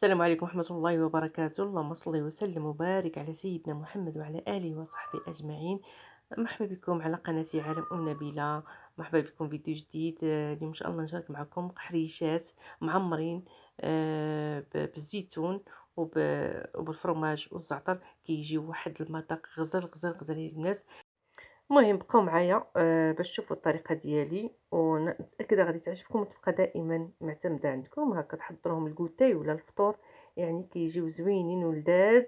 السلام عليكم ورحمة الله وبركاته. اللهم صل وسلم وبارك على سيدنا محمد وعلى آله وصحبه أجمعين. مرحبا بكم على قناتي عالم نبيلة. مرحبا بكم فيديو جديد. اليوم إن شاء الله نشارك معكم قحريشات معمرين بالزيتون وبالفرماج والزعتر. كيجيو واحد المذاق غزال غزال غزال يا الناس. المهم بقاو معايا باش تشوفوا الطريقه ديالي ونتاكد غادي تعجبكم وتبقى دائما معتمده عندكم. هكا تحضروهم الكوتاي ولا الفطور، يعني كيجيو زوينين ولذاذ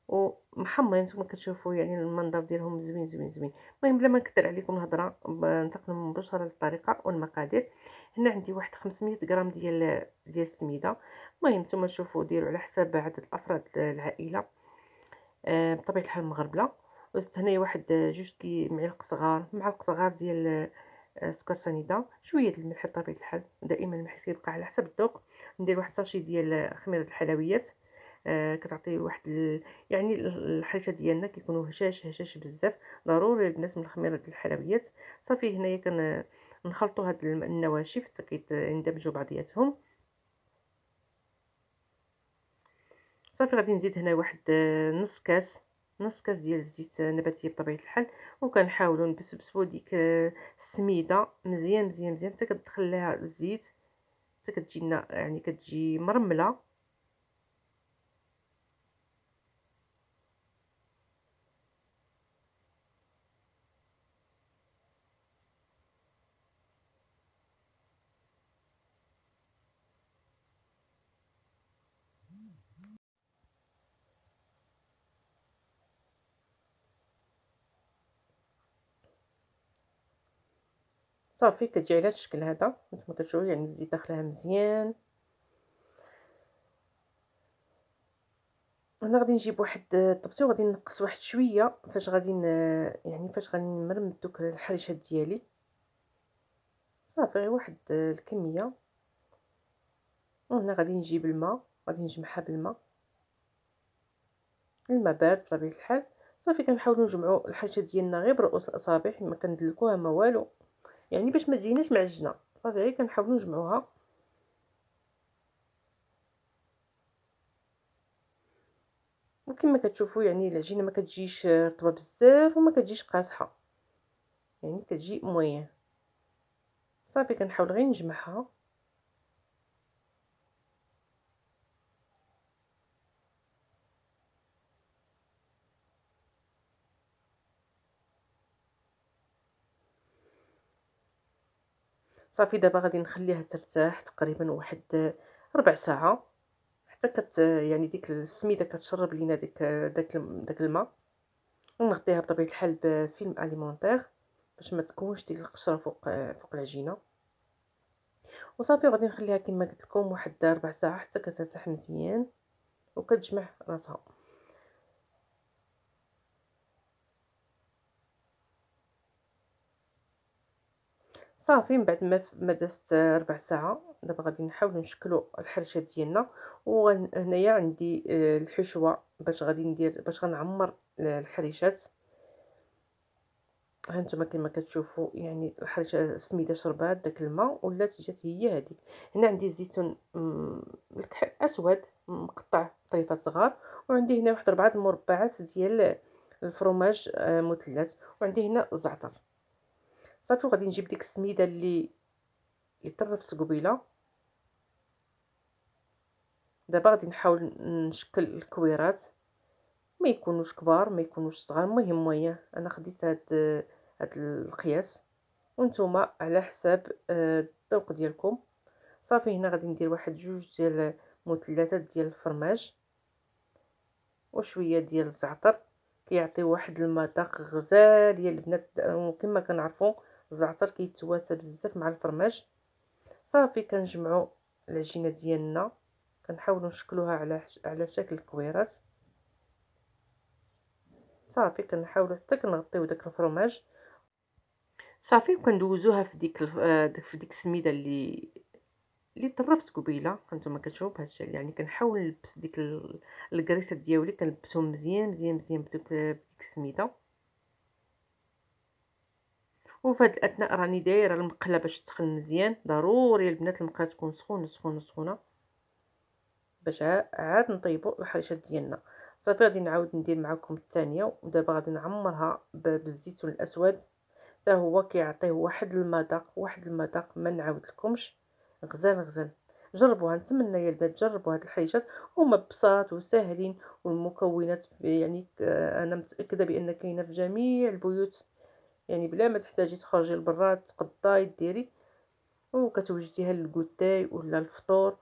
ومحمرين. نتوما كتشوفوا يعني المنظر ديالهم زوين زوين زوين. المهم بلا ما نكثر عليكم الهضره ننتقل مباشره للطريقه والمقادير. هنا عندي واحد 500 غرام ديال السميده. المهم نتوما شوفوا ديروا على حساب عدد الافراد العائله. بطبيعة الحال مغربلة. وزدت هنايا واحد جوج معالق صغار ديال سكر سنيدة، شوية د الملح بطبيعة الحال، دائما الملح كيبقى على حسب الذوق. ندير واحد ساشي ديال خميرة الحلويات. كتعطي واحد يعني الحريشه ديالنا كيكونوا هشاش بزاف. ضروري البنات من خميرة الحلويات. صافي هنايا نخلطوا هاد النواشف حتى كيندمجوا بعضياتهم. صافي غادي نزيد هنا واحد نص كاس ديال الزيت نباتيه بطبيعه الحال. وكنحاولوا نبسبسوا ديك السميده مزيان مزيان مزيان حتى كتدخل لها الزيت، حتى كتجي لنا يعني كتجي مرمله. صافي كتجي على هذا الشكل هذا، نتوما كتشوفوا يعني الزيت داخلها مزيان. هنا غادي نجيب واحد الطبسي وغادي نقص واحد شويه يعني فاش غادي نمرمد دوك الحريشات ديالي. صافي غير واحد الكميه. وهنا غادي نجيب الماء، غادي نجمعها بالماء، الماء بارد بطبيعه الحال. صافي كنحاولوا نجمعوا الحريشه ديالنا غير برؤوس الاصابع، ما كندلكوها ما والو، يعني باش ما تجيناش معجنه. صافي غير كنحاولوا نجمعوها. وكما كتشوفوا يعني العجينه ما كتجيش رطبه بزاف وما كتجيش قاصحه، يعني كتجي مويه. صافي كنحاول غير نجمعها. صافي دابا غادي نخليها ترتاح تقريبا واحد ربع ساعه، حتى يعني ديك السميده كتشرب لينا داك الماء. ونغطيها بطبيعه الحال بفيلم اليمونتير باش ما تكونش ديك القشره فوق العجينه. وصافي غادي نخليها كما قلت لكم واحد ربع ساعه حتى كترتاح مزيان وكتجمع راسها. صافي من بعد ما دازت ربع ساعه، دابا غادي نحاولوا نشكلوا الحرشات ديالنا. وهنايا عندي الحشوه باش غنعمر الحريشات. ها نتوما كما كتشوفوا يعني الحريشه السميده شربات داك الماء ولات جات هي هذيك. هنا عندي الزيتون الكحل اسود مقطع طريفات صغار. وعندي هنا واحد 4 المربعات ديال الفرماج مثلث. وعندي هنا الزعتر. صافي وغادي نجيب ديك السميده اللي طرفت قبيله. دابا غادي نحاول نشكل الكويرات، ما يكونوش كبار ما يكونوش صغار، المهم مويه. انا خديت هاد القياس، وانتم على حساب الذوق ديالكم. صافي هنا غادي ندير واحد جوج ديال مثلثات ديال الفرماج وشويه ديال الزعتر. كيعطي واحد المذاق غزال يا البنات. وكما كنعرفوا الزعتر كيتواسى بزاف مع الفرماج. صافي كنجمعوا العجينه ديالنا، كنحاولوا نشكلوها على شكل كويرات. صافي كنحاولوا حتى كنغطيو داك الفرماج. صافي وكندوزوها في ديك السميده اللي طرفت قبيله. هانتوما كتشوفوا بهذا الشكل، يعني كنحاول نلبس ديك الكريسات ديالي، كنلبسهم مزيان مزيان مزيان بديك السميده. وفي هذا الاثناء راني دايره المقله باش تسخن مزيان. ضروري البنات المقله تكون سخونه سخونه سخونه. باش عاد نطيبوا الحريشات ديالنا. صافي غادي نعاود ندير معكم الثانيه، ودابا غادي نعمرها بالزيتون الاسود، حتى هو كيعطيه واحد المذاق ما نعاود لكمش. غزال غزال، جربوها، نتمنى يا البنات جربوا هاد الحريشات، هما بساط وساهلين، والمكونات يعني انا متاكده بان كاينه في جميع البيوت، يعني بلا ما تحتاجي تخرجي لبرا تقطاي ديري وكتوجديها للكوتاي ولا الفطور.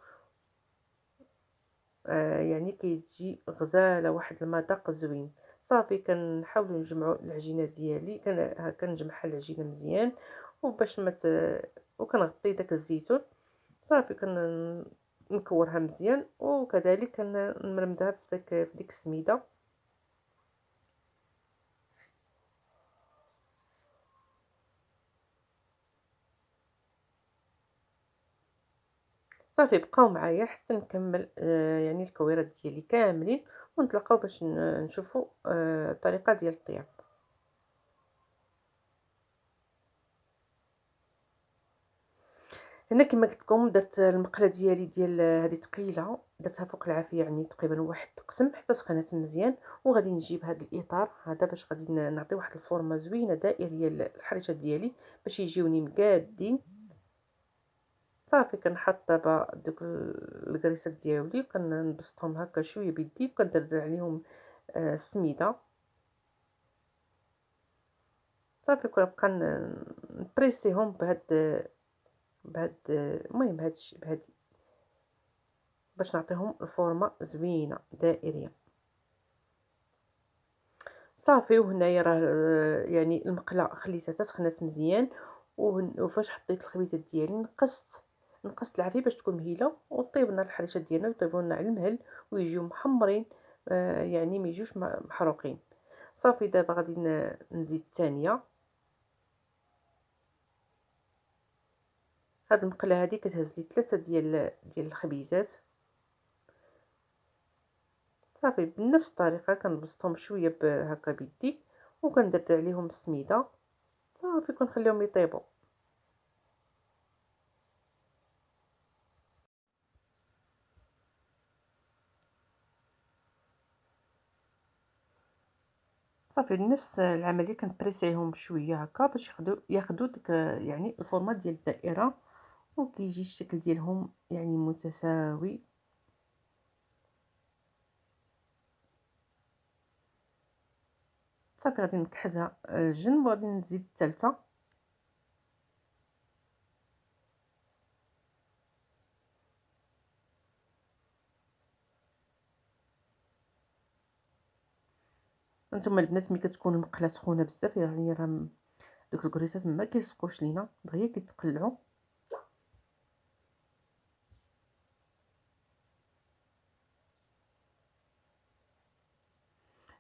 يعني كيتجي غزاله، واحد المذاق زوين. صافي كنحاولوا نجمعوا العجينه ديالي، كنجمعها العجينه مزيان وباش ما وكنغطي داك الزيتون. صافي نكورها مزيان، وكذلك كنمرمدها في ديك السميده. صافي بقاو معايا حتى نكمل يعني الكويرات ديالي كاملين، ونتلاقاو باش نشوفوا الطريقه ديال الطياب. هنا كما قلت لكم درت المقله ديالي ديال هذه ثقيله، درتها فوق العافيه يعني تقريبا واحد قسم حتى سخنات مزيان. وغادي نجيب هذا الاطار هذا باش غادي نعطي واحد الفورمه زوينه دائريه للحريشات ديالي باش يجيوني مقادين. صافي كنحط دابا دوك الكريسات ديالي وكنبسطهم هكا شويه بيدي، وكندردر عليهم السميده. صافي كنبقى نبريسيهم بهاد المهم بهاد باش نعطيهم الفورمه زوينه دائريه. صافي وهنايا راه يعني المقله خليتها تسخنات مزيان، وفاش حطيت الخبيزات ديالي نقصت العافيه باش تكون مهيله، وطيب لنا الحريشات ديالنا ويطيبوا لنا على المهل ويجيو محمرين، يعني ما يجوش محروقين. صافي دابا غادي نزيد الثانيه. هاد المقله هذه كتهز لي 3 ديال الخبيزات. صافي بنفس الطريقه كنبسطهم شويه هكا بيدي، وكندردر عليهم السميده. صافي كنخليهم يطيبوا. صافي نفس العمليه كنبريسيهم شويه هكا باش ياخذوا ديك يعني الفورمه ديال الدائره، وكيجي الشكل ديالهم يعني متساوي. صافي غادي نكحزها الجنب وغادي نزيد الثالثه. نتوما البنات ملي كتكون المقله سخونه بزاف يعني راه دوك الكريسات ما كيلصقوش لينا دغيا كيتقلعوا.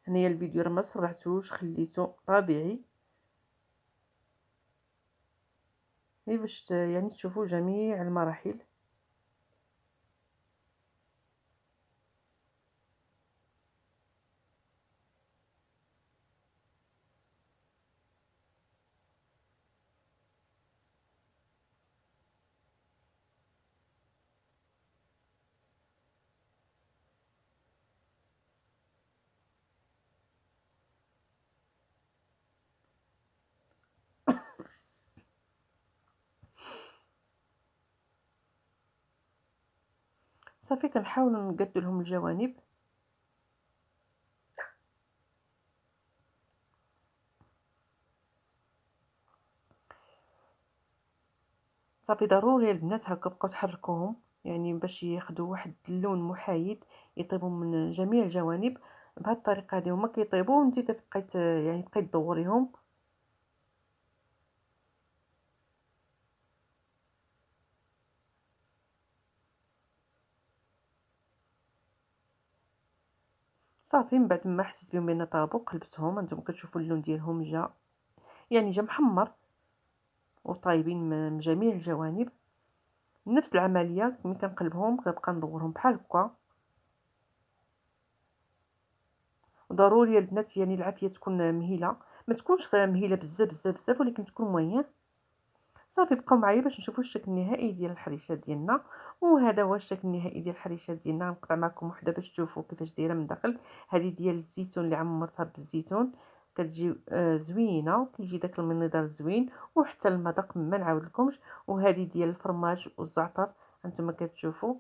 هنايا الفيديو راه ما سرعتوش، خليته طبيعي غير باش يعني تشوفوا جميع المراحل. صافي كنحاولوا نقادوا لهم الجوانب. صافي ضروري البنات هكا بقاو تحركوهم يعني باش ياخذوا واحد اللون محايد، يطيبوا من جميع الجوانب. بهذه الطريقه هذه هما كيطيبوا وانت كتبقاي يعني تبقاي تدوريهم. صافي من بعد ما حسيت بهم بان طابوا قلبتهم، انتم كتشوفوا اللون ديالهم جا محمر وطايبين من جميع الجوانب. نفس العمليه ملي كنقلبهم كنبقى ندورهم بحال هكا. وضروري البنات يعني العافيه تكون مهيله، ما تكونش مهيله بزاف بزاف بزاف، ولكن تكون موين. صافي بقاو معايا باش نشوفوا الشكل النهائي ديال الحريشات ديالنا. وهذا هو الشكل النهائي ديال الحريشه ديالنا. غنقطع معكم وحده باش تشوفوا كيفاش دايره من الداخل. هذه ديال الزيتون اللي عمرتها بالزيتون، كتجي زوينه، كيجي داك المنظر زوين وحتى المذاق ما نعاود لكمش. وهذه ديال الفرماج والزعتر هانتوما كتشوفوا.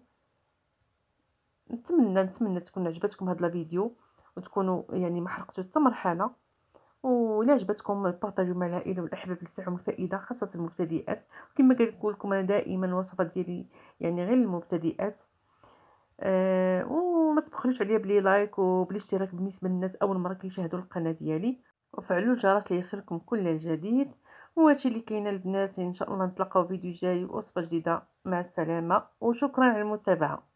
نتمنى تكون عجبتكم هذا الفيديو، وتكونوا يعني ما حرقتوا حتى مرحله. وإلا عجبتكم بارطاجيو مع العائله والاحباب اللي تسعهم الفائده، خاصه المبتدئات. كما كنقول لكم انا دائما الوصفات ديالي يعني غير للمبتدئات. وما تبخلوش عليا بلي لايك وبلي اشتراك بالنسبه للناس اول مره كيشاهدوا القناه ديالي، وفعلوا الجرس ليصلكم كل جديد. وهادشي اللي كاين البنات، ان شاء الله نتلاقاو فيديو جاي ووصفه جديده. مع السلامه وشكرا على المتابعه.